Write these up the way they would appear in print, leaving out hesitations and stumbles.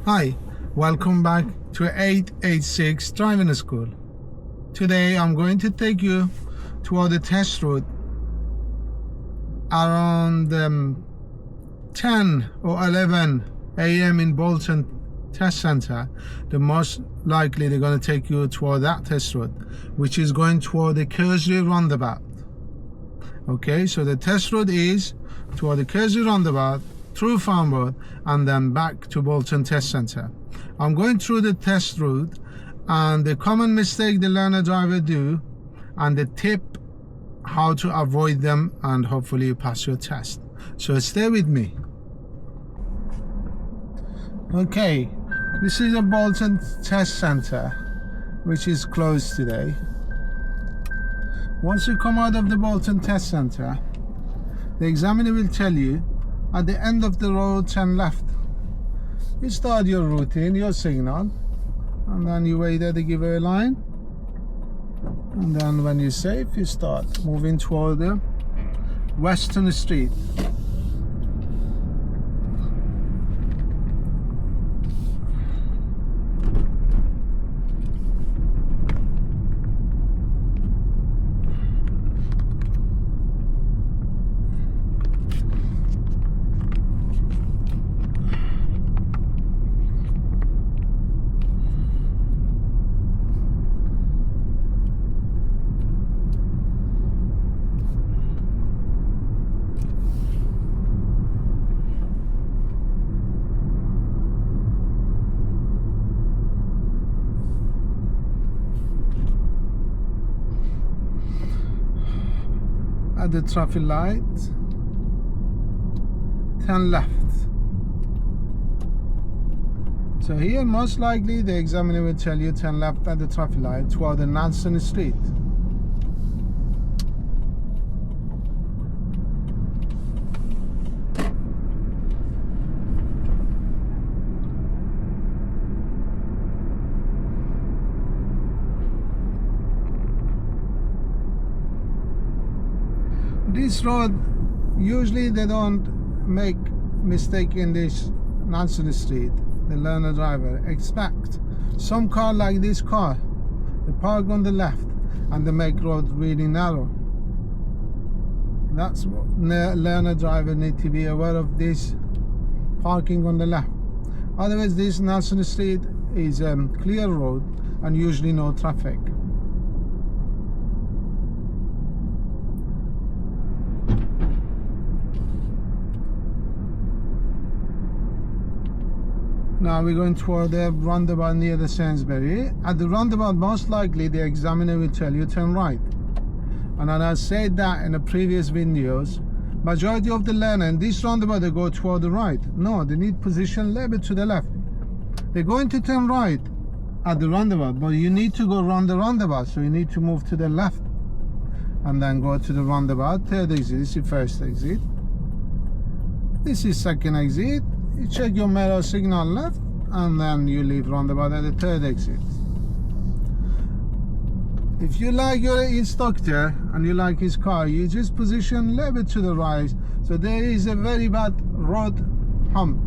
Hi, welcome back to 886 Driving School. Today I'm going to take you toward the test route around 10 or 11 a.m. in Bolton Test Center. The most likely they're going to take you toward that test route, which is going toward the Kearsley Roundabout. Okay, so the test route is toward the Kearsley Roundabout, through Farm Road, and then back to Bolton Test Center. I'm going through the test route, and the common mistake the learner driver do, and the tip how to avoid them, and hopefully you pass your test. So stay with me. Okay, this is a Bolton Test Center, which is closed today. Once you come out of the Bolton Test Center, the examiner will tell you at the end of the road, turn left. You start your routine, your signal, and then you wait at the giveaway line, and then when you're safe, you start moving toward the Western Street. At the traffic light, turn left. So here most likely the examiner will tell you turn left at the traffic light toward the Nelson Street. This road, usually they don't make mistake in this Nelson Street. The learner driver expect some car like this car, they park on the left and they make road really narrow. That's what learner driver need to be aware of, this parking on the left. Otherwise this Nelson Street is clear road and usually no traffic. Now we're going toward the roundabout near the Sainsbury. At the roundabout, most likely the examiner will tell you turn right. And I said that in the previous videos, majority of the learner in this roundabout, they go toward the right. No, they need position a little bit to the left. They're going to turn right at the roundabout, but you need to go around the roundabout, so you need to move to the left and then go to the roundabout. Third exit, this is first exit. This is second exit. You check your mirror signal left, and then you leave roundabout at the third exit. If you like your instructor and you like his car, you just position a little bit to the right. So there is a very bad road hump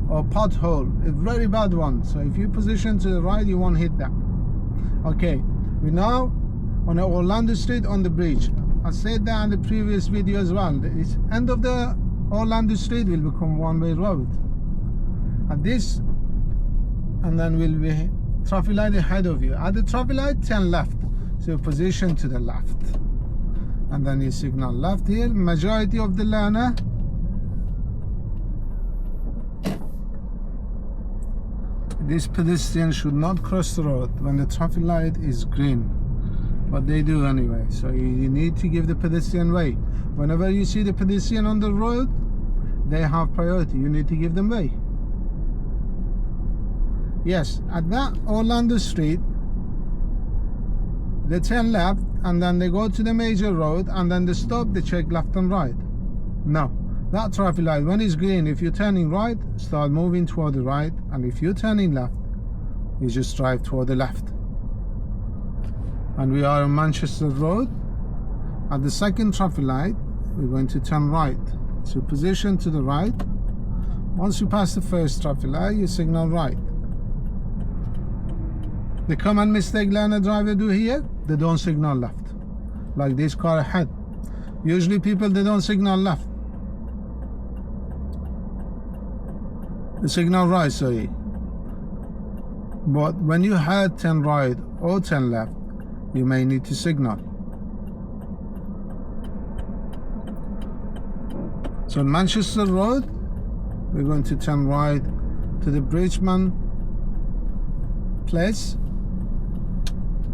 or pothole, a very bad one. So if you position to the right, you won't hit that. Okay, we're now on the Orlando Street on the bridge. I said that in the previous video as well. It's end of the Orlando Street will become one-way road. At this, and then will be traffic light ahead of you. At the traffic light, turn left. So position to the left. And then you signal left here. Majority of the learner, this pedestrian should not cross the road when the traffic light is green. But they do anyway. So you need to give the pedestrian way. Whenever you see the pedestrian on the road, they have priority. You need to give them way. Yes, at that Orlando Street, they turn left and then they go to the major road and then they stop, they check left and right. Now, that traffic light, when it's green, if you're turning right, start moving toward the right, and if you're turning left, you just drive toward the left. And we are on Manchester Road. At the second traffic light, we're going to turn right. So position to the right, Once you pass the first traffic light, you signal right. The common mistake learner driver do here, they don't signal left, like this car ahead. Usually people, they don't signal left, they signal right, sorry. But when you had 10 right or 10 left, you may need to signal. So on Manchester Road, we're going to turn right to the Bridgeman Place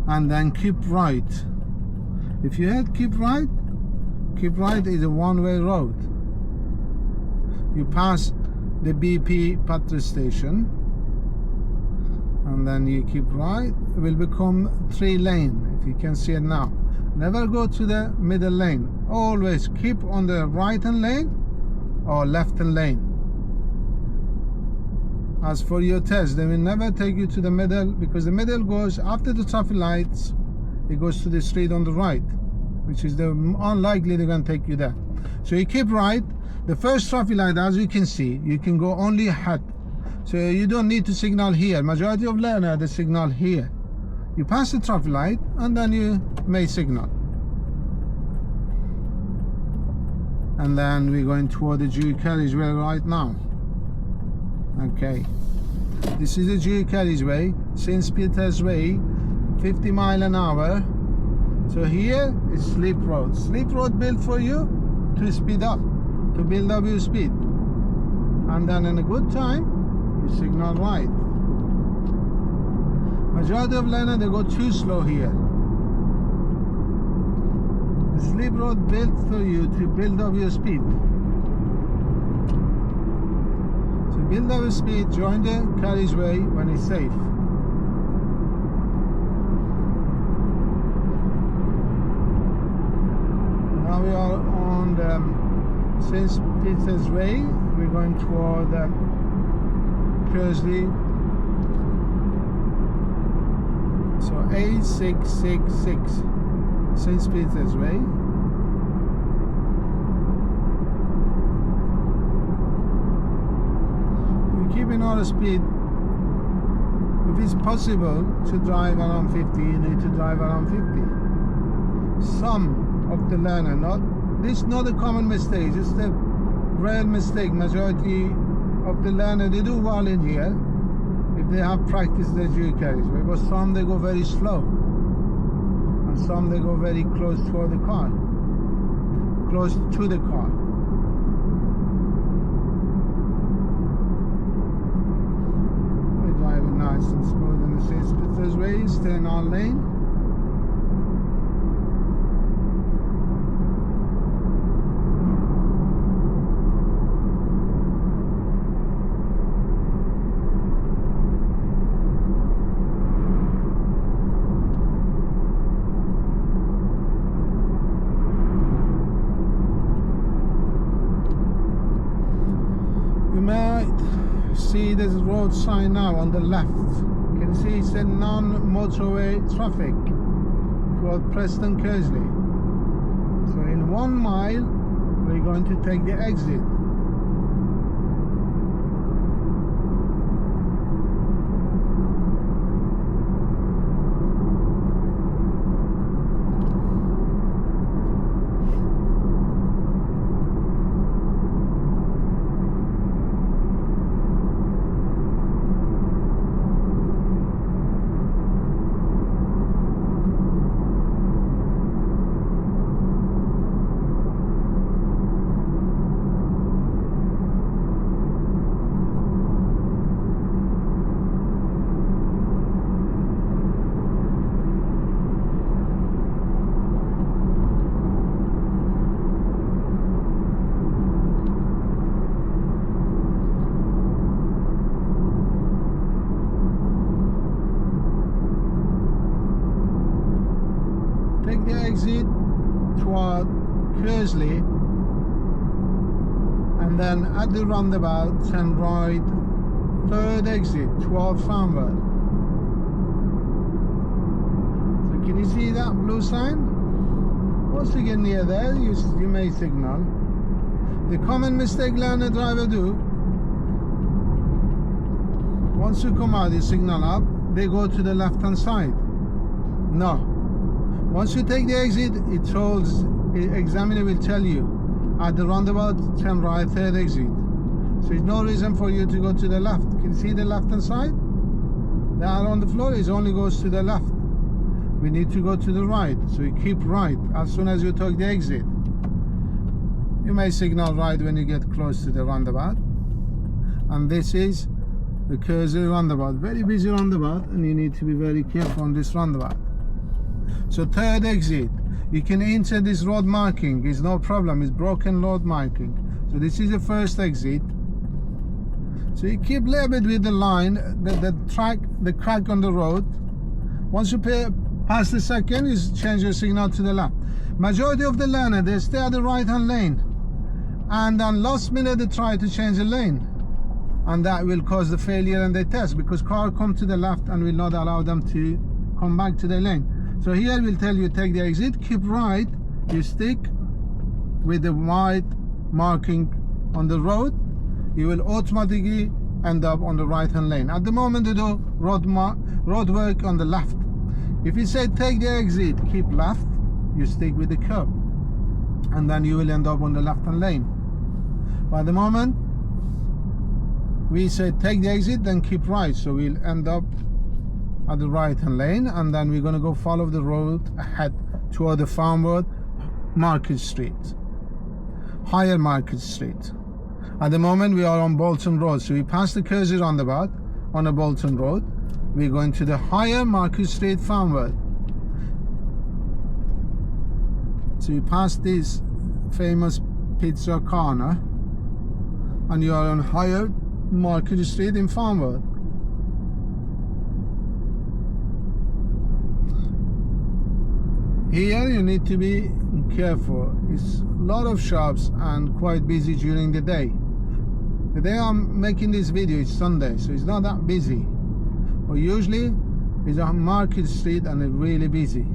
and then keep right. If you had keep right is a one-way road. You pass the BP petrol station and then you keep right. It will become 3 lane, if you can see it now. Never go to the middle lane. Always keep on the right hand lane or left hand lane. As for your test, they will never take you to the middle, because the middle goes after the traffic lights, it goes to the street on the right, which is the unlikely they're going to take you there. So you keep right. The first traffic light, as you can see, you can go only ahead, so you don't need to signal here. Majority of learners, they signal here. You pass the traffic light and then you may signal. And then we're going toward the Jew carriageway right now. Okay, this is the Jew carriageway, St. Peter's Way, 50 miles an hour. So here is Sleep Road. Sleep Road built for you to speed up, to build up your speed. And then in a good time, you signal right. Majority of learners, they go too slow here. The Sleep Road built for you to build up your speed. Build up speed, join the carriageway when it's safe. Now we are on the St. Peter's Way. We're going toward Kearsley. So 8666 St. Peter's Way. Keeping our speed. If it's possible to drive around 50, you need to drive around 50. Some of the learner, this is not a common mistake, it's a rare mistake. Majority of the learner, they do well in here if they have practiced their dual carriageway, but some they go very slow and some they go very close to the car, close to the car. Driving nice and smooth in the St. Peter's Way, stay in our lane. You might see there's a road sign now on the left. You can see it's a non-motorway traffic toward Preston Kearsley. So in 1 mile we're going to take the exit. Take the exit toward Kearsley and then at the roundabout turn right, third exit toward Roundabout. So can you see that blue sign? Once you get near there, you may signal. The common mistake learner driver do, Once you come out, you signal up, they go to the left hand side. No. Once you take the exit, the examiner will tell you at the roundabout, turn right, third exit. So there's no reason for you to go to the left. Can you see the left hand side? They are on the floor, it only goes to the left. We need to go to the right, so you keep right as soon as you take the exit. You may signal right when you get close to the roundabout. And this is the Kearsley roundabout, very busy roundabout, and you need to be very careful on this roundabout. So third exit, you can enter this road marking, it's no problem, it's broken road marking. So this is the first exit. So you keep a little bit with the line, the crack on the road. Once you pass the second, you change your signal to the left. Majority of the learner, they stay at the right hand lane, and then last minute they try to change the lane, and that will cause the failure in the test, because car come to the left and will not allow them to come back to the lane. So here we'll tell you take the exit, keep right, you stick with the white marking on the road, you will automatically end up on the right hand lane. At the moment they do road work on the left. If you say take the exit, keep left, you stick with the curb, and then you will end up on the left hand lane. By the moment we say take the exit, then keep right, so we'll end up at the right hand lane, and then we're going to go follow the road ahead toward the Farmwood Market Street, Higher Market Street. At the moment we are on Bolton Road, so we pass the Kearsley roundabout on a Bolton Road. We're going to the Higher Market Street, Farmwood. So you pass this famous pizza corner, and you are on Higher Market Street in Farmwood. Here you need to be careful. It's a lot of shops and quite busy during the day. The day I'm making this video is Sunday, so it's not that busy. But usually it's on Market Street and it's really busy.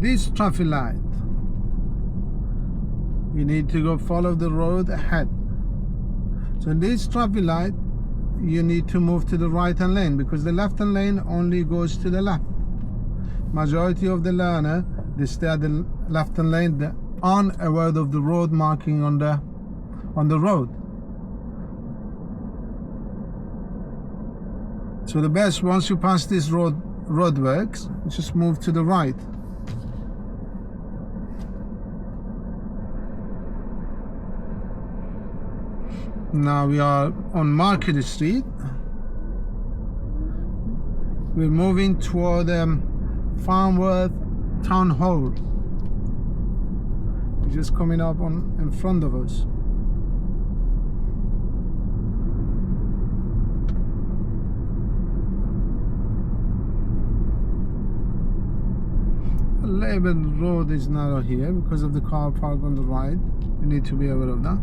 This traffic light, you need to go follow the road ahead. So this traffic light, you need to move to the right hand lane, because the left hand lane only goes to the left. Majority of the learner, they stay at the left hand lane, they're unaware of the road marking on the road. So the best, once you pass this roadworks, just move to the right. Now we are on Market Street. We're moving toward Farmworth Town Hall. It's just coming up in front of us. Label road is narrow here because of the car park on the right. You need to be aware of that.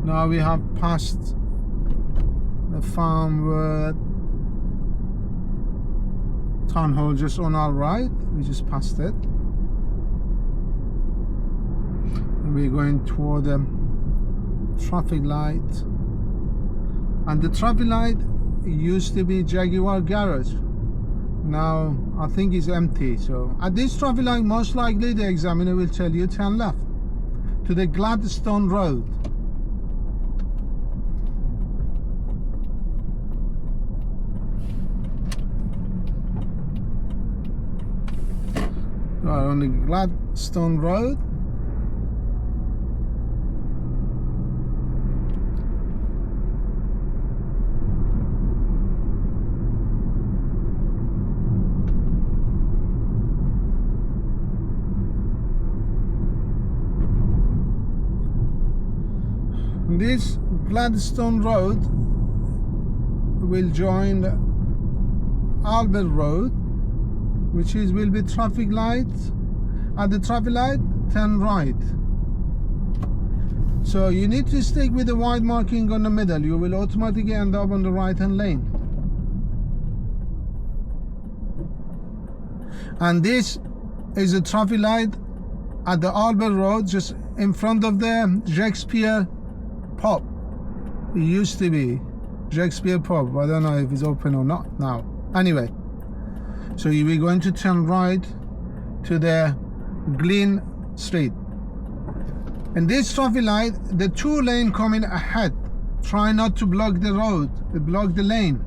Now we have passed the Farmwood Town Hall just on our right. We just passed it. And we're going toward the traffic light. And the traffic light used to be Jaguar Garage. Now I think it's empty. So at this traffic light, most likely the examiner will tell you turn left to the Gladstone Road. Right, on the Gladstone Road. This Gladstone Road will join Albert Road, which will be traffic light. At the traffic light, turn right. So you need to stick with the white marking on the middle. You will automatically end up on the right hand lane. And this is a traffic light at the Albert Road, just in front of the Shakespeare pub. It used to be Shakespeare pub. I don't know if it's open or not now. Anyway, so we're going to turn right to the Glen Street. And this traffic light, the 2 lane coming ahead, try not to block the road, block the lane,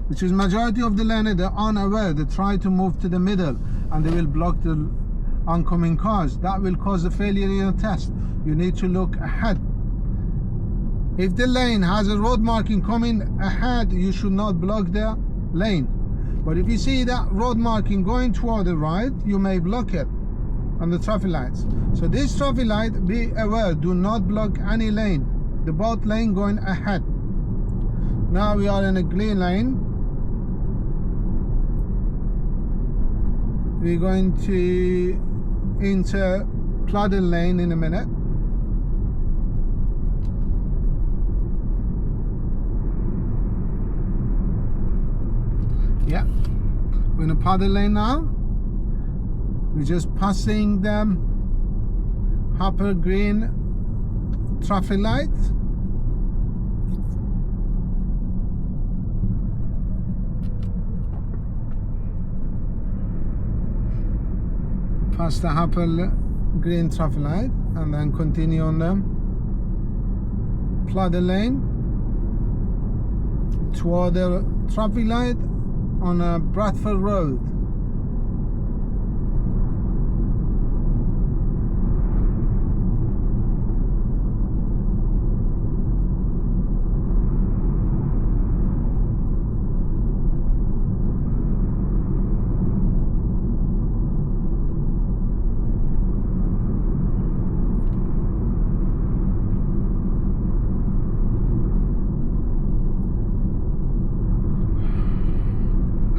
which is majority of the lane, they're unaware, they try to move to the middle and they will block the oncoming cars. That will cause a failure in your test. You need to look ahead. If the lane has a road marking coming ahead, you should not block the lane. But if you see that road marking going toward the right, you may block it on the traffic lights. So this traffic light, be aware, do not block any lane, the both lane going ahead. Now we are in a green lane. We're going to enter flooded lane in a minute. Yeah, we're in a paddle lane now. We're just passing the upper green traffic light. Pass the upper green traffic light and then continue on the flooded lane toward the traffic light on Bradford Road.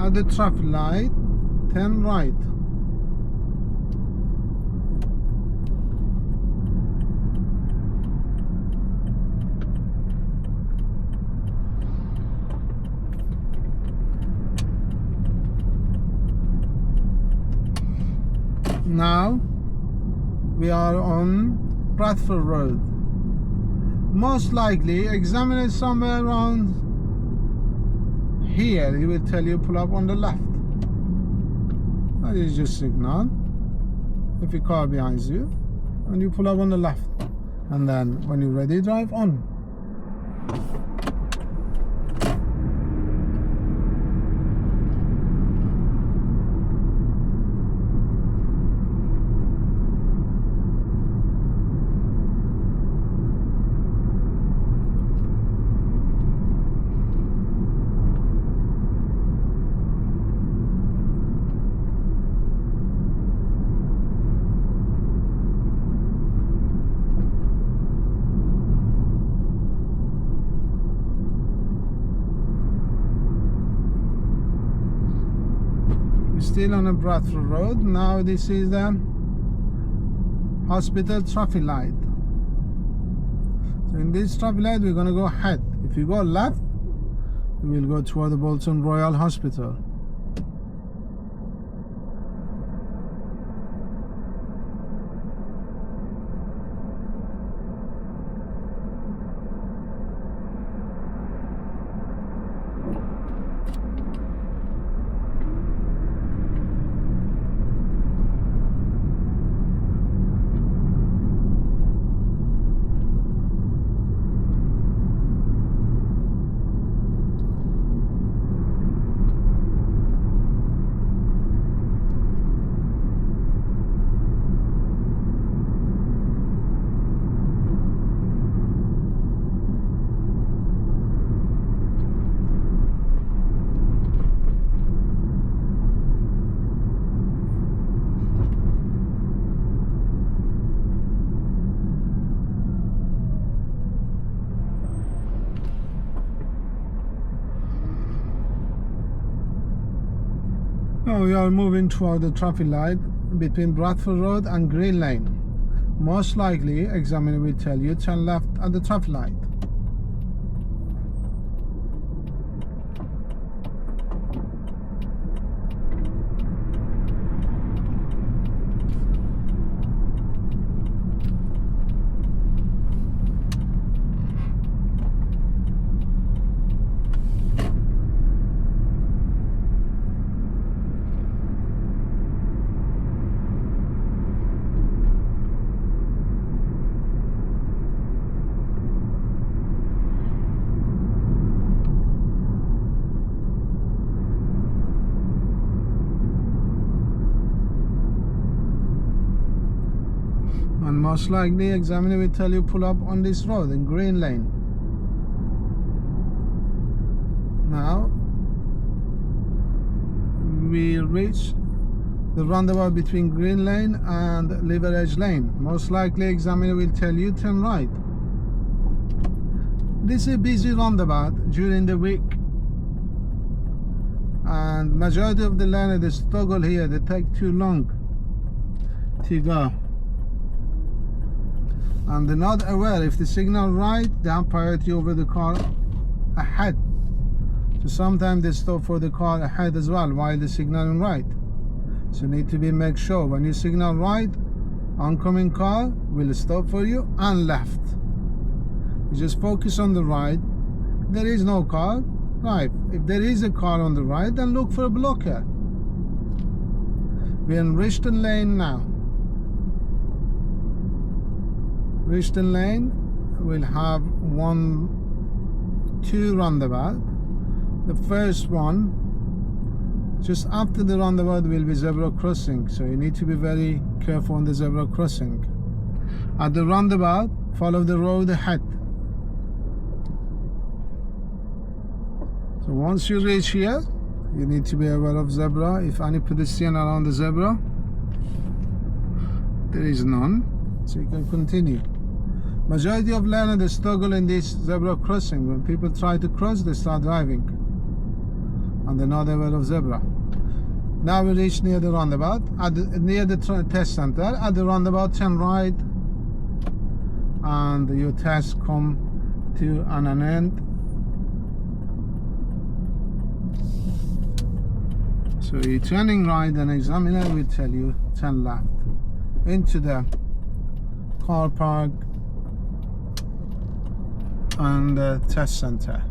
At the traffic light, turn right. Now we are on Bradford Road. Most likely examine it somewhere around here. He will tell you pull up on the left. That is just signal. If your car behind you, and you pull up on the left, and then when you're ready, drive on. Still on a Bradford Road. Now this is the hospital traffic light. So in this traffic light we're going to go ahead. If you go left, we will go toward the Bolton Royal Hospital. Now we are moving toward the traffic light between Bradford Road and Green Lane. most likely examiner will tell you turn left at the traffic light. And most likely examiner will tell you pull up on this road in green lane. Now we reach the roundabout between green lane and leverage lane. Most likely examiner will tell you turn right. This is a busy roundabout during the week, and majority of the lane they struggle here. They take too long to go, and they're not aware if the signal right, they have priority over the car ahead. So sometimes they stop for the car ahead as well while they're signaling right. So you need to make sure when you signal right, oncoming car will stop for you, and left. You just focus on the right. If there is no car, right. If there is a car on the right, then look for a blocker. We're in Richton Lane now. Richton Lane will have two roundabout. The first one, just after the roundabout, will be zebra crossing, so you need to be very careful on the zebra crossing. At the roundabout, follow the road ahead. So once you reach here, you need to be aware of zebra. If any pedestrian around the zebra, there is none, so you can continue. Majority of learners, they struggle in this zebra crossing. When people try to cross, they start driving, and they're not aware of zebra. Now we reach near the roundabout, near the test center. At the roundabout, turn right, and your test come to an end. So you're turning right, and examiner will tell you turn left into the car park and the test center.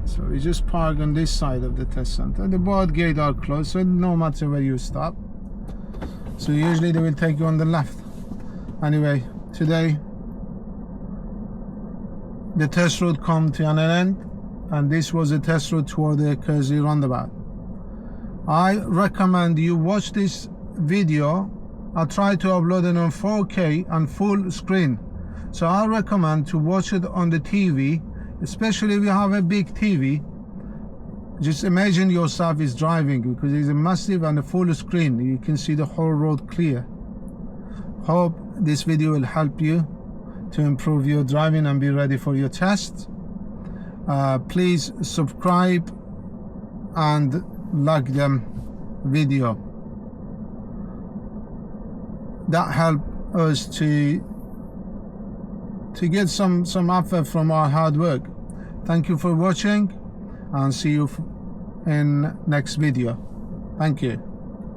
So we just park on this side of the test center. The both gates are closed, so no matter where you stop. So usually they will take you on the left. Anyway, today the test route come to an end, and this was a test route toward the Kearsley roundabout. I recommend you watch this video. I'll try to upload it on 4K and full screen. So I recommend to watch it on the TV, especially if you have a big TV. Just imagine yourself is driving, because it's a massive and a full screen. You can see the whole road clear. Hope this video will help you to improve your driving and be ready for your test. Please subscribe and like them video. That help us to get some effort from our hard work. Thank you for watching, and see you in next video. Thank you.